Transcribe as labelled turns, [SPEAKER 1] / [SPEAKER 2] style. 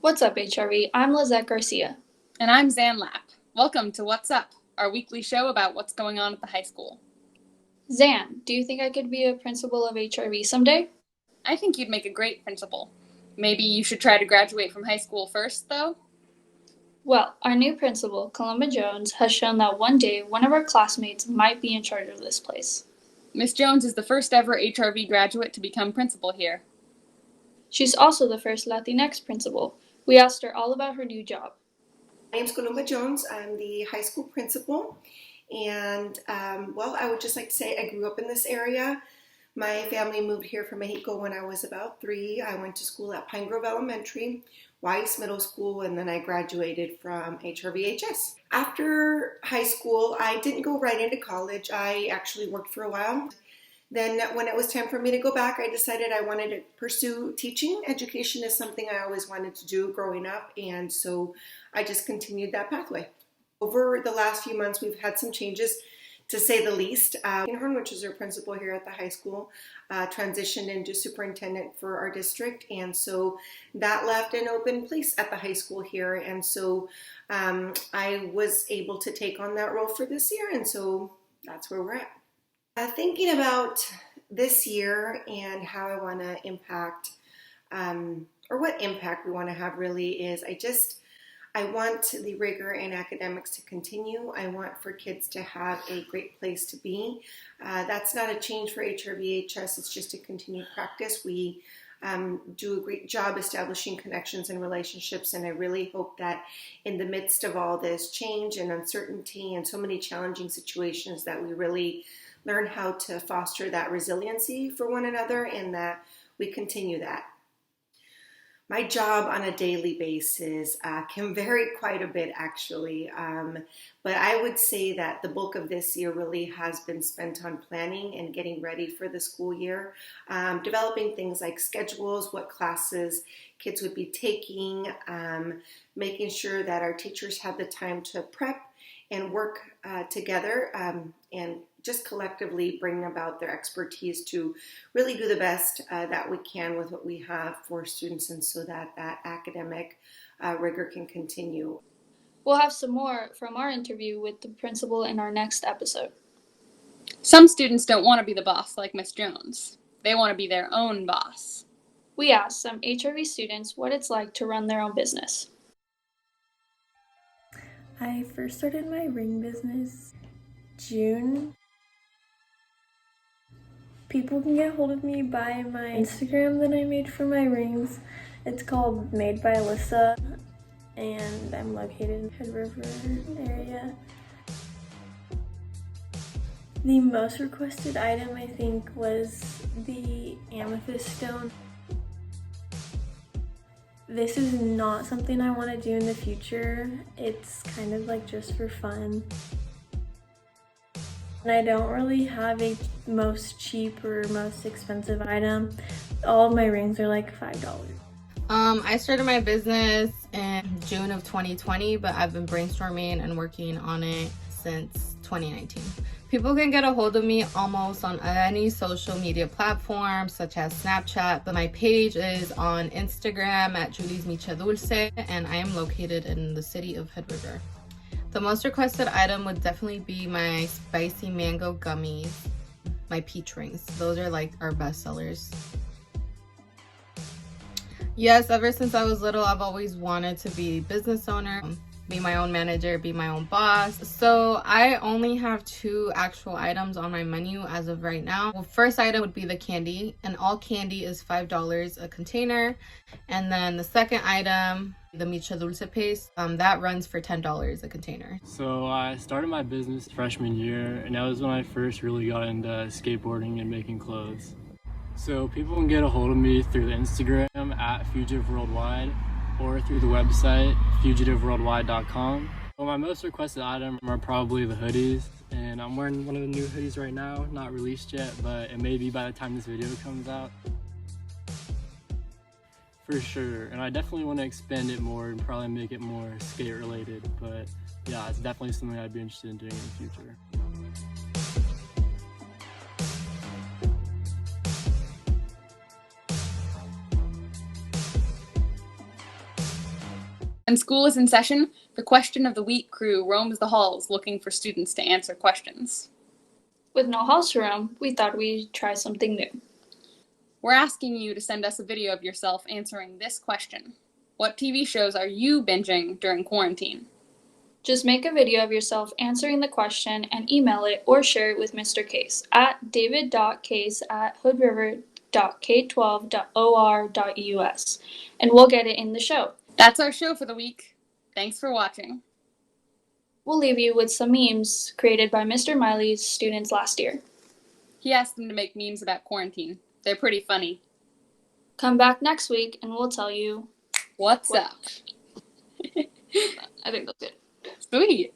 [SPEAKER 1] What's up, HRV? I'm Lizette Garcia.
[SPEAKER 2] And I'm Zan Lapp. Welcome to What's Up, our weekly show about what's going on at the high school.
[SPEAKER 1] Zan, do you think I could be a principal of HRV someday?
[SPEAKER 2] I think you'd make a great principal. Maybe you should try to graduate from high school first, though?
[SPEAKER 1] Well, our new principal, Columba Jones, has shown that one day one of our classmates might be in charge of this place.
[SPEAKER 2] Miss Jones is the first ever HRV graduate to become principal here.
[SPEAKER 1] She's also the first Latinx principal. We asked her all about her new job.
[SPEAKER 3] My name's Columba Jones. I'm the high school principal. And, I would just like to say I grew up in this area. My family moved here from Mexico when I was about 3. I went to school at Pine Grove Elementary, Weiss Middle School, and then I graduated from HRVHS. After high school, I didn't go right into college. I actually worked for a while. Then when it was time for me to go back, I decided I wanted to pursue teaching. Education is something I always wanted to do growing up, and so I just continued that pathway. Over the last few months, we've had some changes, to say the least. Horn, which is our principal here at the high school, transitioned into superintendent for our district, and so that left an open place at the high school here, and so I was able to take on that role for this year, and so that's where we're at. Thinking about this year and how I want to impact, or what impact we want to have really is I want the rigor in academics to continue. I want for kids to have a great place to be. That's not a change for HRVHS, it's just a continued practice. We do a great job establishing connections and relationships, and I really hope that in the midst of all this change and uncertainty and so many challenging situations that we really learn how to foster that resiliency for one another and that we continue that. My job on a daily basis can vary quite a bit actually, but I would say that the bulk of this year really has been spent on planning and getting ready for the school year, developing things like schedules, what classes kids would be taking, making sure that our teachers have the time to prep and work together and just collectively bring about their expertise to really do the best that we can with what we have for students, and so that academic rigor can continue.
[SPEAKER 1] We'll have some more from our interview with the principal in our next episode.
[SPEAKER 2] Some students don't want to be the boss like Miss Jones. They want to be their own boss.
[SPEAKER 1] We asked some HRV students what it's like to run their own business.
[SPEAKER 4] I first started my ring business June. People can get a hold of me by my Instagram that I made for my rings. It's called Made by Alyssa, and I'm located in Head River area. The most requested item, I think, was the amethyst stone. This is not something I want to do in the future. It's kind of like just for fun. And I don't really have a most cheap or most expensive item. All of my rings are like $5.
[SPEAKER 5] I started my business in June of 2020, but I've been brainstorming and working on it since 2019. People can get a hold of me almost on any social media platform, such as Snapchat, but my page is on Instagram at Julie's Micha Dulce, and I am located in the city of Head River. The most requested item would definitely be my spicy mango gummies, my peach rings. Those are like our best sellers. Yes, ever since I was little, I've always wanted to be a business owner, be my own manager, be my own boss. So I only have 2 actual items on my menu as of right now. Well, first item would be the candy, and all candy is $5 a container. And then the second item, the Micha Dulce paste, that runs for $10 a container.
[SPEAKER 6] So I started my business freshman year, and that was when I first really got into skateboarding and making clothes. So people can get a hold of me through the Instagram at Fugitive Worldwide, or through the website fugitiveworldwide.com. Well, my most requested item are probably the hoodies, and I'm wearing one of the new hoodies right now, not released yet, but it may be by the time this video comes out. For sure, and I definitely want to expand it more and probably make it more skate related, but yeah, it's definitely something I'd be interested in doing in the future.
[SPEAKER 2] When school is in session, the Question of the Week crew roams the halls looking for students to answer questions.
[SPEAKER 1] With no halls to roam, we thought we'd try something new.
[SPEAKER 2] We're asking you to send us a video of yourself answering this question. What TV shows are you binging during quarantine?
[SPEAKER 1] Just make a video of yourself answering the question and email it or share it with Mr. Case at david.case@hoodriver.k12.or.us, and we'll get it in the show.
[SPEAKER 2] That's our show for the week. Thanks for watching.
[SPEAKER 1] We'll leave you with some memes created by Mr. Miley's students last year.
[SPEAKER 2] He asked them to make memes about quarantine. They're pretty funny.
[SPEAKER 1] Come back next week and we'll tell you
[SPEAKER 2] What's
[SPEAKER 1] what.
[SPEAKER 2] up?
[SPEAKER 1] I think that's good.
[SPEAKER 2] Sweet.